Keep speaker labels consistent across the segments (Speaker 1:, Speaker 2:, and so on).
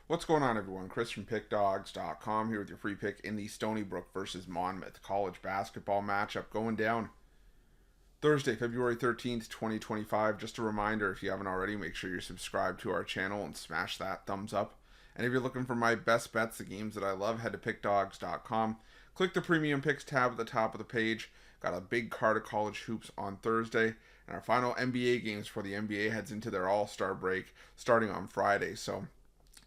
Speaker 1: What's going on, everyone? Chris from Pickdawgz.com here with your free pick in the Stony Brook versus Monmouth college basketball matchup going down Thursday, February 13th, 2025. Just a reminder, if you haven't already, make sure you're subscribed to our channel and smash that thumbs up. And if you're looking for my best bets, the games that I love, head to Pickdawgz.com. Click the Premium Picks tab at the top of the page. Got a big card of college hoops on Thursday. And our final NBA games before the NBA heads into their All-Star break starting on Friday. So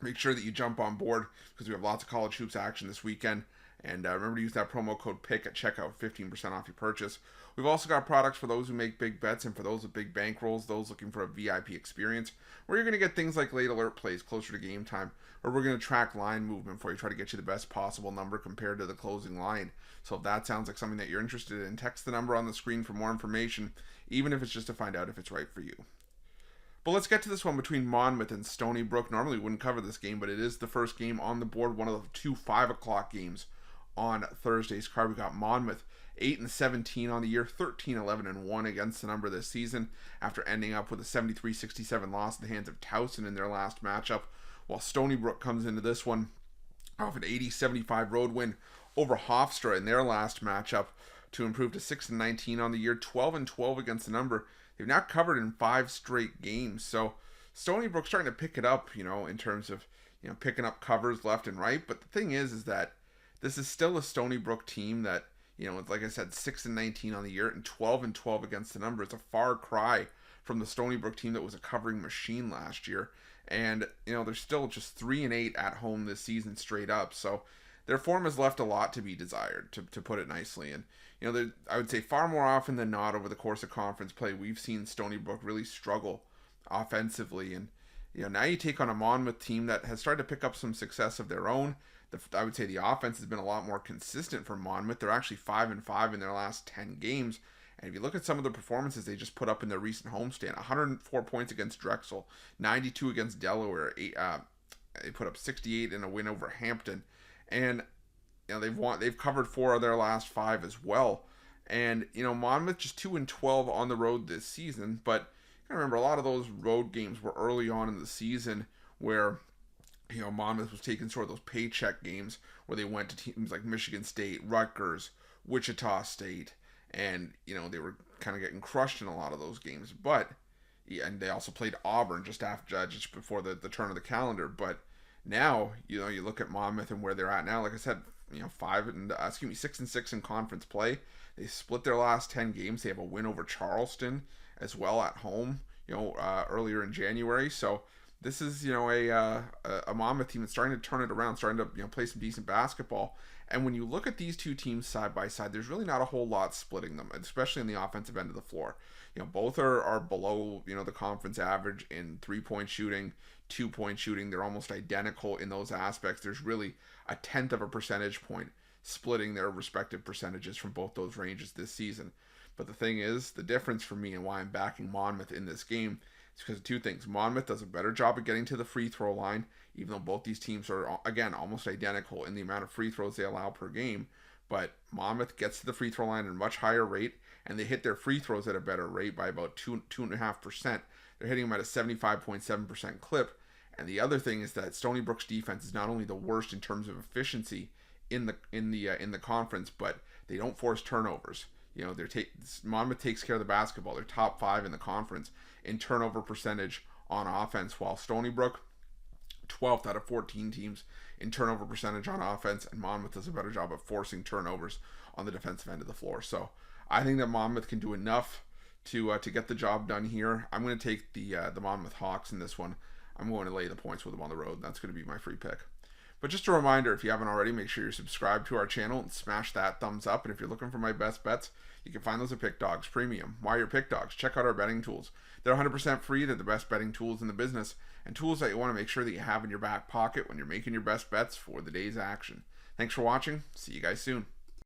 Speaker 1: make sure that you jump on board because we have lots of college hoops action this weekend. And remember to use that promo code PICK at checkout, 15% off your purchase. We've also got products for those who make big bets and for those with big bankrolls, those looking for a VIP experience, where you're going to get things like late alert plays closer to game time, or we're going to track line movement for you, try to get you the best possible number compared to the closing line. So if that sounds like something that you're interested in, text the number on the screen for more information, even if it's just to find out if it's right for you. But let's get to this one between Monmouth and Stony Brook. Normally we wouldn't cover this game, but it is the first game on the board, one of the two 5 o'clock games on Thursday's card. We got Monmouth 8-17 on the year, 13-11-1 against the number this season after ending up with a 73-67 loss in the hands of Towson in their last matchup, while Stony Brook comes into this one off an 80-75 road win over Hofstra in their last matchup to improve to 6-19 on the year, 12-12 against the number. They've now covered in 5 straight games, so Stony Brook's starting to pick it up, in terms of, picking up covers left and right. But the thing is that this is still a Stony Brook team that, like I said, 6-19 on the year and 12-12 against the number. It's a far cry from the Stony Brook team that was a covering machine last year. And, they're still just 3-8 at home this season straight up. So their form has left a lot to be desired, to put it nicely. And, I would say far more often than not over the course of conference play, we've seen Stony Brook really struggle offensively. And, now you take on a Monmouth team that has started to pick up some success of their own. I would say the offense has been a lot more consistent for Monmouth. They're actually 5-5 in their last 10 games. And if you look at some of the performances they just put up in their recent homestand, 104 points against Drexel, 92 against Delaware. They put up 68 in a win over Hampton. And they've covered 4 of their last 5 as well. And Monmouth just 2-12 on the road this season. But I remember a lot of those road games were early on in the season where Monmouth was taking sort of those paycheck games where they went to teams like Michigan State, Rutgers, Wichita State, and they were kind of getting crushed in a lot of those games. But and they also played Auburn just before the turn of the calendar. But now you look at Monmouth and where they're at now. Like I said, 6-6 in conference play. They split their last 10 games. They have a win over Charleston as well at home. Earlier in January. So this is, a Monmouth team that's starting to turn it around, starting to, play some decent basketball. And when you look at these two teams side by side, there's really not a whole lot splitting them, especially in the offensive end of the floor. Both are below, the conference average in 3-point shooting, 2-point shooting. They're almost identical in those aspects. There's really a 1/10 of a percentage point splitting their respective percentages from both those ranges this season. But the thing is, the difference for me and why I'm backing Monmouth in this game is because of 2 things. Monmouth does a better job of getting to the free throw line, even though both these teams are, again, almost identical in the amount of free throws they allow per game. But Monmouth gets to the free throw line at a much higher rate, and they hit their free throws at a better rate by about 2.5%. They're hitting them at a 75.7% clip. And the other thing is that Stony Brook's defense is not only the worst in terms of efficiency in the conference, but they don't force turnovers. Monmouth takes care of the basketball. They're top 5 in the conference in turnover percentage on offense, while Stony Brook 12th out of 14 teams in turnover percentage on offense, and Monmouth does a better job of forcing turnovers on the defensive end of the floor. So I think that Monmouth can do enough to get the job done here. I'm going to take the Monmouth Hawks in this one. I'm going to lay the points with them on the road. That's going to be my free pick. But just a reminder, if you haven't already, make sure you're subscribed to our channel and smash that thumbs up. And if you're looking for my best bets, you can find those at Pickdawgz Premium. While you're Pickdawgz, check out our betting tools. They're 100% free. They're the best betting tools in the business, and tools that you want to make sure that you have in your back pocket when you're making your best bets for the day's action. Thanks for watching. See you guys soon.